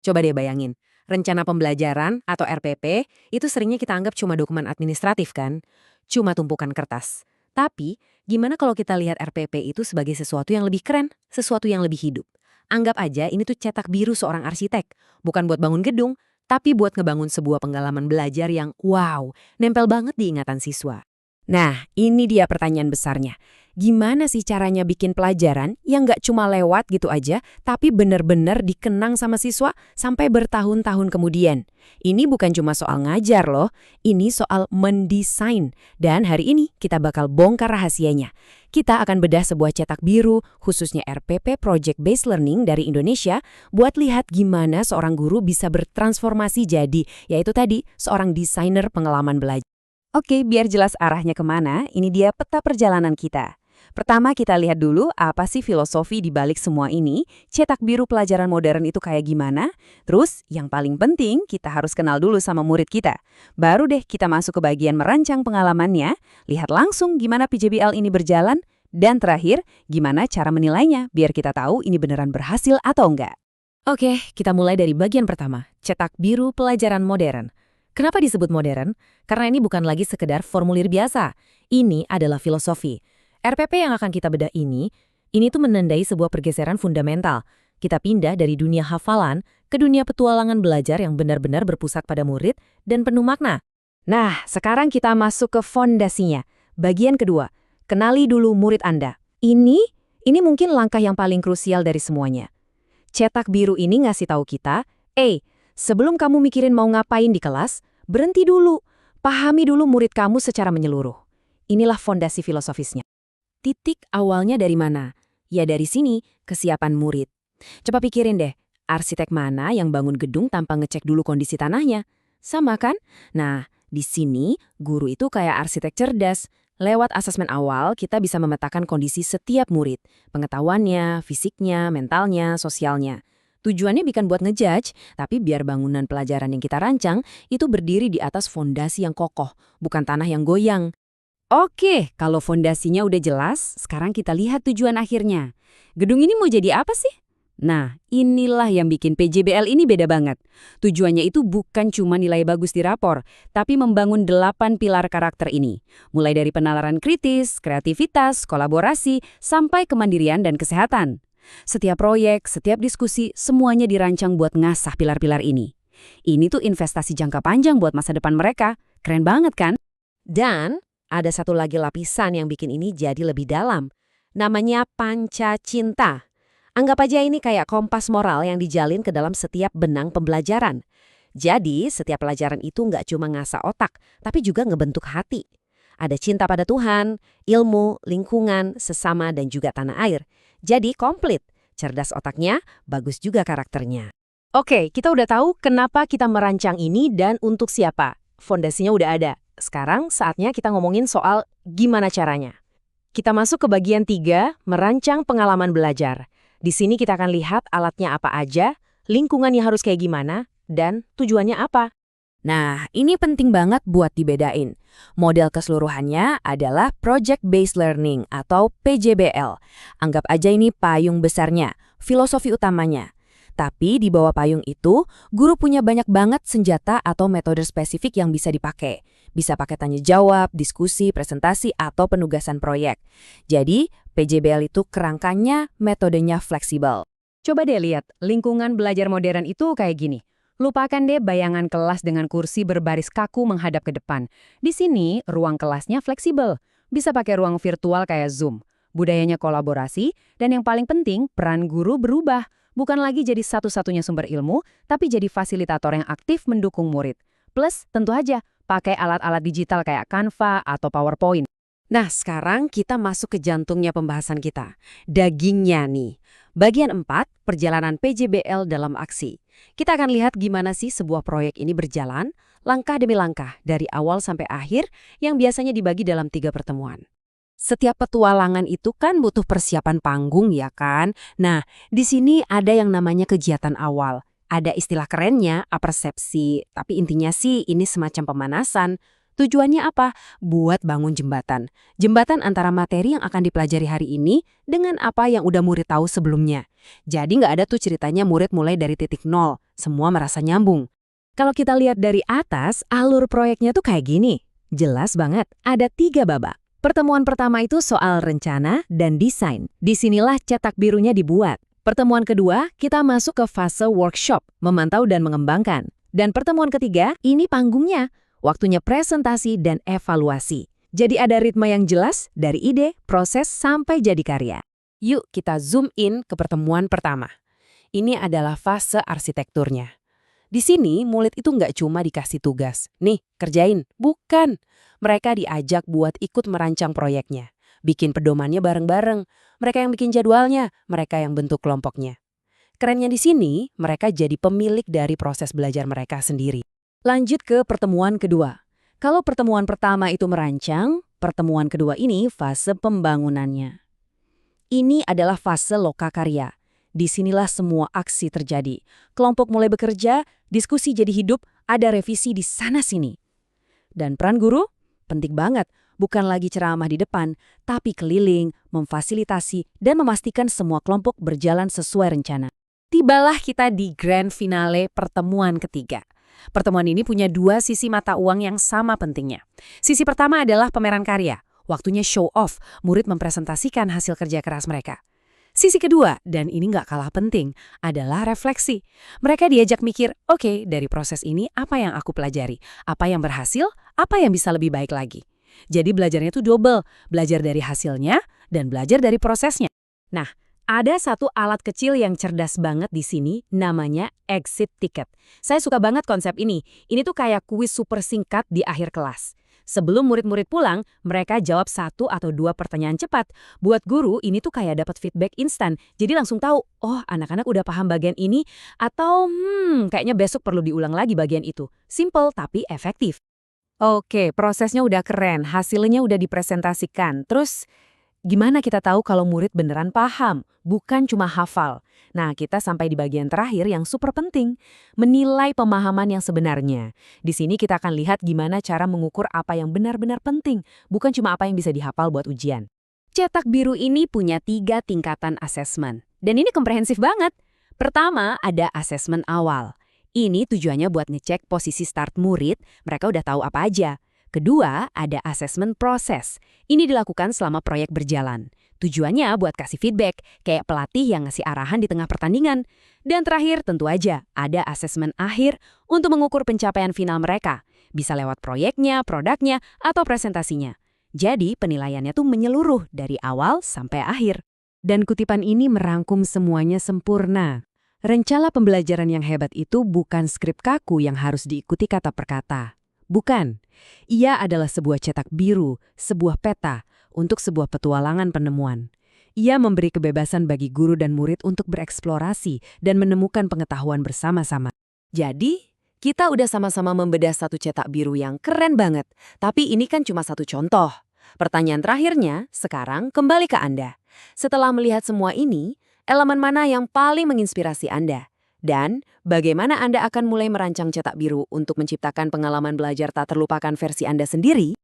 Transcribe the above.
Coba deh bayangin, rencana pembelajaran atau RPP itu seringnya kita anggap cuma dokumen administratif kan? Cuma tumpukan kertas. Tapi, gimana kalau kita lihat RPP itu sebagai sesuatu yang lebih keren, sesuatu yang lebih hidup? Anggap aja ini tuh cetak biru seorang arsitek. Bukan buat bangun gedung, tapi buat ngebangun sebuah pengalaman belajar yang wow, nempel banget di ingatan siswa. Nah, ini dia pertanyaan besarnya. Gimana sih caranya bikin pelajaran yang nggak cuma lewat gitu aja, tapi bener-bener dikenang sama siswa sampai bertahun-tahun kemudian? Ini bukan cuma soal ngajar loh, ini soal mendesain. Dan hari ini kita bakal bongkar rahasianya. Kita akan bedah sebuah cetak biru, khususnya RPP Project Based Learning dari Indonesia, buat lihat gimana seorang guru bisa bertransformasi jadi, yaitu tadi, seorang desainer pengalaman belajar. Oke, biar jelas arahnya kemana, ini dia peta perjalanan kita. Pertama kita lihat dulu apa sih filosofi di balik semua ini, cetak biru pelajaran modern itu kayak gimana. Terus yang paling penting kita harus kenal dulu sama murid kita. Baru deh kita masuk ke bagian merancang pengalamannya, lihat langsung gimana PJBL ini berjalan, dan terakhir gimana cara menilainya biar kita tahu ini beneran berhasil atau enggak. Oke, kita mulai dari bagian pertama, cetak biru pelajaran modern. Kenapa disebut modern? Karena ini bukan lagi sekedar formulir biasa. Ini adalah filosofi. RPP yang akan kita bedah ini tuh menandai sebuah pergeseran fundamental. Kita pindah dari dunia hafalan ke dunia petualangan belajar yang benar-benar berpusat pada murid dan penuh makna. Nah, sekarang kita masuk ke fondasinya. Bagian kedua, kenali dulu murid Anda. Ini mungkin langkah yang paling krusial dari semuanya. Cetak biru ini ngasih tahu kita, sebelum kamu mikirin mau ngapain di kelas, berhenti dulu. Pahami dulu murid kamu secara menyeluruh. Inilah fondasi filosofisnya. Titik awalnya dari mana? Ya dari sini, kesiapan murid. Coba pikirin deh, arsitek mana yang bangun gedung tanpa ngecek dulu kondisi tanahnya? Sama kan? Nah, di sini guru itu kayak arsitek cerdas. Lewat asesmen awal, kita bisa memetakan kondisi setiap murid. Pengetahuannya, fisiknya, mentalnya, sosialnya. Tujuannya bukan buat ngejudge, tapi biar bangunan pelajaran yang kita rancang itu berdiri di atas fondasi yang kokoh, bukan tanah yang goyang. Oke, kalau fondasinya udah jelas, sekarang kita lihat tujuan akhirnya. Gedung ini mau jadi apa sih? Nah, inilah yang bikin PJBL ini beda banget. Tujuannya itu bukan cuma nilai bagus di rapor, tapi membangun 8 pilar karakter ini. Mulai dari penalaran kritis, kreativitas, kolaborasi, sampai kemandirian dan kesehatan. Setiap proyek, setiap diskusi, semuanya dirancang buat ngasah pilar-pilar ini. Ini tuh investasi jangka panjang buat masa depan mereka. Keren banget kan? Dan ada satu lagi lapisan yang bikin ini jadi lebih dalam. Namanya panca cinta. Anggap aja ini kayak kompas moral yang dijalin ke dalam setiap benang pembelajaran. Jadi, setiap pelajaran itu nggak cuma ngasah otak, tapi juga ngebentuk hati. Ada cinta pada Tuhan, ilmu, lingkungan, sesama, dan juga tanah air. Jadi komplit. Cerdas otaknya, bagus juga karakternya. Oke, kita udah tahu kenapa kita merancang ini dan untuk siapa. Fondasinya udah ada. Sekarang saatnya kita ngomongin soal gimana caranya. Kita masuk ke bagian 3, merancang pengalaman belajar. Di sini kita akan lihat alatnya apa aja, lingkungannya harus kayak gimana, dan tujuannya apa. Nah, ini penting banget buat dibedain. Model keseluruhannya adalah Project Based Learning atau PJBL. Anggap aja ini payung besarnya, filosofi utamanya. Tapi di bawah payung itu, guru punya banyak banget senjata atau metode spesifik yang bisa dipakai. Bisa pakai tanya jawab, diskusi, presentasi, atau penugasan proyek. Jadi, PJBL itu kerangkanya metodenya fleksibel. Coba deh lihat, lingkungan belajar modern itu kayak gini. Lupakan deh bayangan kelas dengan kursi berbaris kaku menghadap ke depan. Di sini, ruang kelasnya fleksibel. Bisa pakai ruang virtual kayak Zoom. Budayanya kolaborasi, dan yang paling penting, peran guru berubah. Bukan lagi jadi satu-satunya sumber ilmu, tapi jadi fasilitator yang aktif mendukung murid. Plus, tentu aja, pakai alat-alat digital kayak Canva atau PowerPoint. Nah, sekarang kita masuk ke jantungnya pembahasan kita. Dagingnya nih. Bagian 4, perjalanan PJBL dalam aksi. Kita akan lihat gimana sih sebuah proyek ini berjalan, langkah demi langkah, dari awal sampai akhir, yang biasanya dibagi dalam 3 pertemuan. Setiap petualangan itu kan butuh persiapan panggung ya kan? Nah, di sini ada yang namanya kegiatan awal. Ada istilah kerennya, apersepsi, tapi intinya sih ini semacam pemanasan. Tujuannya apa? Buat bangun jembatan. Jembatan antara materi yang akan dipelajari hari ini dengan apa yang udah murid tahu sebelumnya. Jadi nggak ada tuh ceritanya murid mulai dari titik nol. semua merasa nyambung. Kalau kita lihat dari atas, alur proyeknya tuh kayak gini. Jelas banget, ada 3 babak. Pertemuan pertama itu soal rencana dan desain. Disinilah cetak birunya dibuat. Pertemuan kedua, kita masuk ke fase workshop, memantau dan mengembangkan. Dan pertemuan ketiga, ini panggungnya, waktunya presentasi dan evaluasi. Jadi ada ritme yang jelas dari ide, proses, sampai jadi karya. Yuk kita zoom in ke pertemuan pertama. Ini adalah fase arsitekturnya. Di sini, murid itu nggak cuma dikasih tugas. Nih, kerjain. Bukan. Mereka diajak buat ikut merancang proyeknya. Bikin pedomannya bareng-bareng. Mereka yang bikin jadwalnya, mereka yang bentuk kelompoknya. Kerennya di sini, mereka jadi pemilik dari proses belajar mereka sendiri. Lanjut ke pertemuan kedua. Kalau pertemuan pertama itu merancang, pertemuan kedua ini fase pembangunannya. Ini adalah fase lokakarya. Disinilah semua aksi terjadi. Kelompok mulai bekerja, diskusi jadi hidup, ada revisi di sana-sini. Dan peran guru? Penting banget. Bukan lagi ceramah di depan, tapi keliling, memfasilitasi, dan memastikan semua kelompok berjalan sesuai rencana. Tibalah kita di grand finale pertemuan ketiga. Pertemuan ini punya 2 sisi mata uang yang sama pentingnya. Sisi pertama adalah pameran karya. Waktunya show off, murid mempresentasikan hasil kerja keras mereka. Sisi kedua, dan ini nggak kalah penting, adalah refleksi. Mereka diajak mikir, oke, dari proses ini apa yang aku pelajari? Apa yang berhasil? Apa yang bisa lebih baik lagi? Jadi belajarnya itu double, belajar dari hasilnya dan belajar dari prosesnya. Nah, ada satu alat kecil yang cerdas banget di sini, namanya exit ticket. Saya suka banget konsep ini. Ini tuh kayak kuis super singkat di akhir kelas. Sebelum murid-murid pulang, mereka jawab 1 atau 2 pertanyaan cepat. Buat guru, ini tuh kayak dapat feedback instan. Jadi langsung tahu, oh anak-anak udah paham bagian ini, atau kayaknya besok perlu diulang lagi bagian itu. Simple tapi efektif. Oke, prosesnya udah keren, hasilnya udah dipresentasikan. Terus, gimana kita tahu kalau murid beneran paham, bukan cuma hafal? Nah, kita sampai di bagian terakhir yang super penting, menilai pemahaman yang sebenarnya. Di sini kita akan lihat gimana cara mengukur apa yang benar-benar penting, bukan cuma apa yang bisa dihafal buat ujian. Cetak biru ini punya 3 tingkatan asesmen, dan ini komprehensif banget. Pertama, ada asesmen awal. Ini tujuannya buat ngecek posisi start murid, mereka udah tahu apa aja. Kedua, ada asesmen proses. Ini dilakukan selama proyek berjalan. Tujuannya buat kasih feedback, kayak pelatih yang ngasih arahan di tengah pertandingan. Dan terakhir, tentu aja, ada asesmen akhir untuk mengukur pencapaian final mereka. Bisa lewat proyeknya, produknya, atau presentasinya. Jadi, penilaiannya tuh menyeluruh dari awal sampai akhir. Dan kutipan ini merangkum semuanya sempurna. Rencana pembelajaran yang hebat itu bukan skrip kaku yang harus diikuti kata per kata. Bukan. Ia adalah sebuah cetak biru, sebuah peta, untuk sebuah petualangan penemuan. Ia memberi kebebasan bagi guru dan murid untuk bereksplorasi dan menemukan pengetahuan bersama-sama. Jadi, kita udah sama-sama membedah satu cetak biru yang keren banget. Tapi ini kan cuma satu contoh. Pertanyaan terakhirnya, sekarang kembali ke Anda. Setelah melihat semua ini, elemen mana yang paling menginspirasi Anda? Dan bagaimana Anda akan mulai merancang cetak biru untuk menciptakan pengalaman belajar tak terlupakan versi Anda sendiri?